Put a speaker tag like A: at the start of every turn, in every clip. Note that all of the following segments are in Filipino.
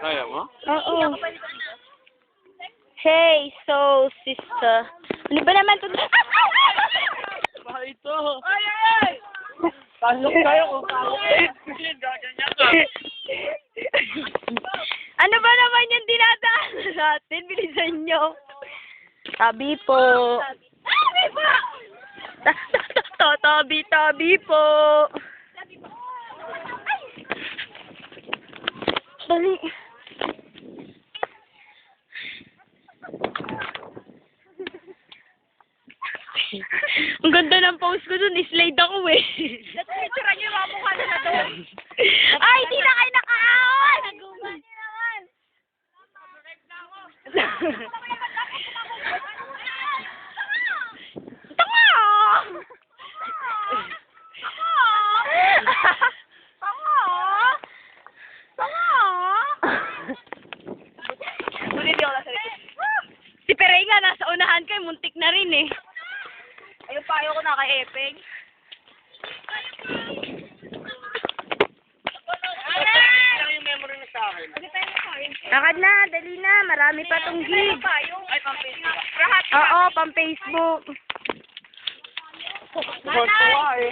A: Kaya mo?
B: Oo. Hey, so, sister. Ano ba naman ito?
A: Ba ito? Ay, ay, ay! Pasok kayo kung kaya. Gaganyan ka.
B: Ano ba naman yung dinadaan natin? Bilisan nyo. Tabi po. Tabi po! Tabi po. Dali. Ang ganda ng pose ko dun. Slide ako eh.
C: Picture niyo yung mukha na doon.
B: Ay, di na kayo nakaahon!
C: Naguman niyo naman.
B: Tanga!
C: Bulit yung nasa likod.
B: Si Peray nga, nasa unahan ko, muntik na rin eh.
C: Ayun pa, ayaw ko naka-epeng.
A: Yung memory na sa akin.
B: Lakad na, dali na, marami pa tong gig.
C: Ay, pang-Facebook. Lahat.
B: Oo, pang Facebook.
A: Tuwa eh.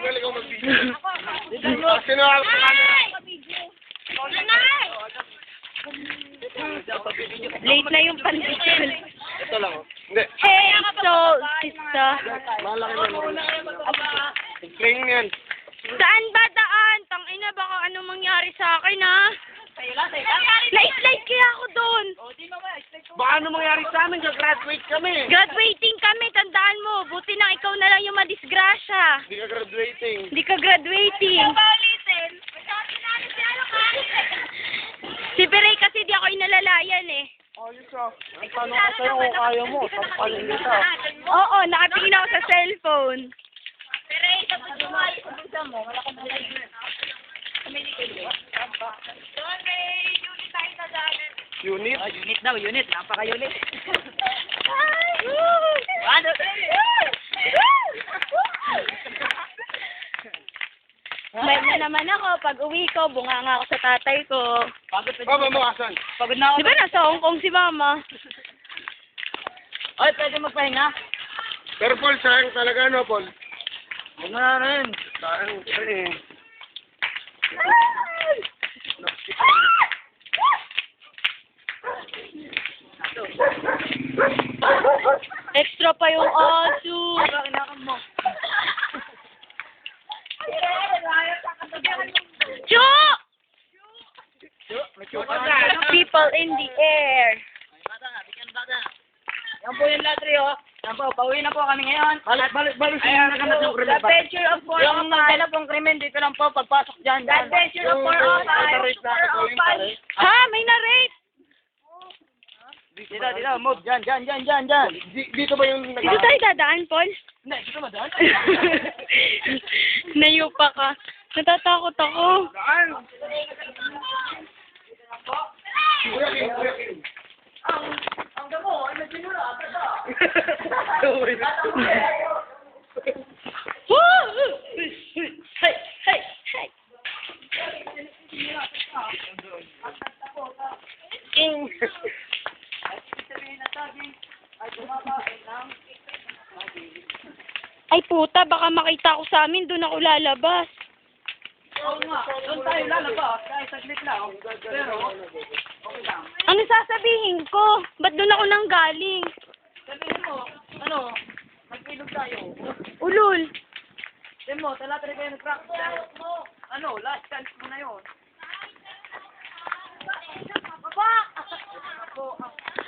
A: Galing ako mag-video. Sino ang
B: Late na yung pandesal.
A: Ito lang oh. Hindi.
B: Hey, so, sister.
A: Malaki na Playing yan.
B: Saan ba daan? Tangina, baka ano mangyari sa akin, ha? Na-slide kaya ako doon.
A: Baka ano mangyari sa amin? Graduate kami.
B: Graduating kami, tandaan mo. Buti na ikaw na lang yung madisgrasya.
A: Hindi ka graduating.
B: Hindi ka graduating.
C: Paulitin.
B: Si Peray kasi di ako inalalayan eh.
A: Ayos ah. Ang tanong ko sa'yo kung kaya mo. Sampalin kita.
B: Oo, nakatingin ako sa cellphone.
C: Pero tapos yung mga isa mo, wala ka na doon may unit tayo sa daanan.
A: Unit?
C: Unit daw, unit. Napaka-unit.
B: Ano? May na naman ako. Pag uwi ko, bunganga ako sa tatay ko.
A: Baba mo asan?
C: Pagod na
B: Di ba nasa Hong Kong si mama?
C: Ay, pwede magpahinga.
A: Pero Paul, sayang talaga no, Paul?
C: Huwag na rin.
A: Sayang eh.
B: Extra pa yung aso.
C: Kinakam mo.
B: Chu!
C: May chupa na.
B: People in the air.
C: Bata nga, bigyan bata. Yan po yung latri, oh. Yan po, pauwi na po kami ngayon.
A: Balik.
C: Ay, The Adventure of 405. Yung magdala pong krimen, dito lang po, pagpasok dyan. The Adventure of 405. 405.
B: Ha? May na-rate?
C: Dito, move. Dyan.
A: Dito ba yung
B: Dito tayo dadaan, Paul?
C: Hindi, dito ba dyan?
B: Nayupa ka. Natatakot ako.
A: Daan? Kuya Kim.
C: Ang damo, ay nagsinula.
B: Woo! Hey, hey, hey.
A: King.
B: Ay puta, baka makita ko sa amin, doon ako lalabas.
C: Oo nga, doon tayo lalabas. Kahit saglit lang. Pero, okay lang.
B: Ano sasabihin ko? Ba't doon ako nang galing?
C: Sabihin mo, ano, magpilog tayo.
B: Ulul.
C: Sabihin mo, talatari kayo nag-practice. Ano, last chance mo na yun. Baba!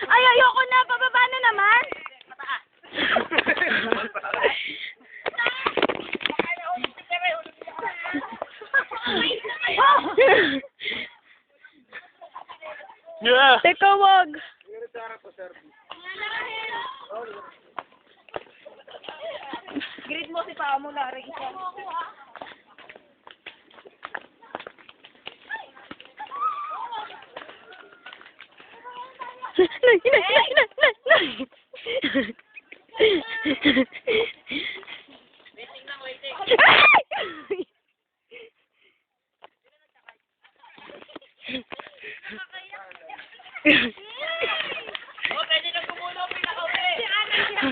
B: Ay, ayoko na. Pababa na naman.
A: Yeah.
B: Teka, wag.
C: Grid mo si Paa mo, Larry.
B: Waiting lang, waiting.
C: Oh, pwede na gumulo, pinaka-uli. Si Ana.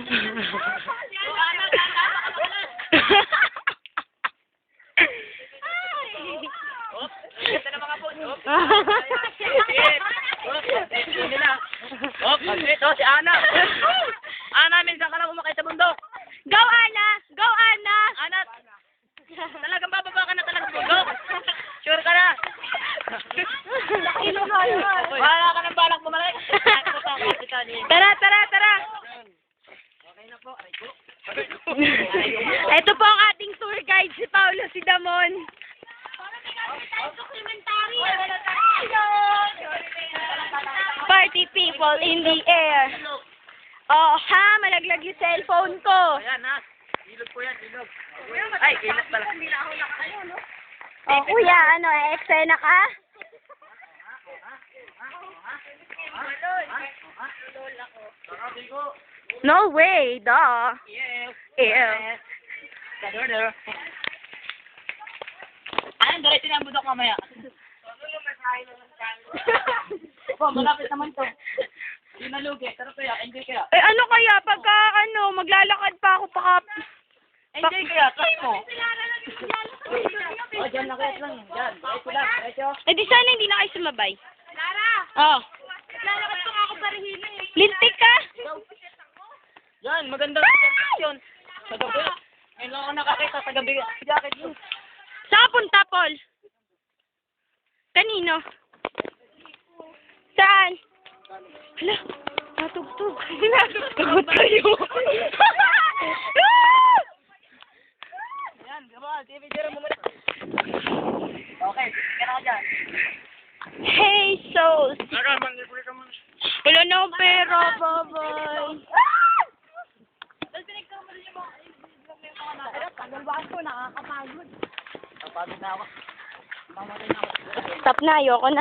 C: Oh, ito na mga boss. Oh, ito si Ana. Ana, minsan ka lang umakay sa bundok.
B: Go, Ana! Go, Ana!
C: Ana, talagang bababa ka na talaga sa bundok. Sure ka na. Wala ka ng balak bumalik.
B: Tara, tara, tara!
C: Okay na po. Aray ko.
B: Ito po ang ating tour guide, si Paulo Sidamon. Party people in the air. Oh, ha? Malaglag yung cellphone ko.
C: Ayan ha. Ilog po yan, ilog. Ay, ilog pala.
B: Oh, kuya, ano, eksena ka? No way, duh.
C: Yes.
B: Ew.
C: Order. Ayun, diretso na ang budok mamaya. Oh, malapit naman to. Yung nalugi. Tara kaya, enjoy kaya.
B: Eh, ano kaya, pagka, ano, maglalakad pa ako,
C: Enjoy kaya, trust mo. Oh, dyan na kaya lang. Dyan, diretso lang, diretso.
B: Eh, di sana hindi na kayo sumabay.
C: Lara!
B: Oh.
C: Lalakad pa nga ako sa rehina eh.
B: Lintik ka?
C: Yan, magandang sensation. Sa gabi. Ngayon lang ako nakakita sa gabi. Jacket mo.
B: Saan ka punta, Paul? Kanino? Saan? Hala, natugtog. Natugtog kayo.
C: Yan, come on. TV zero mo muna. Okay, kaya ka dyan.
B: Hey, souls.
C: Naka, manipuli ka muna.
B: Wala na akong pera, bye-bye.
C: Tapos pinagkamali yung mga tagal-bakas ko, nakakapagod. Napagod na ako. Mamatay na ako.
B: Stop na, ayoko na.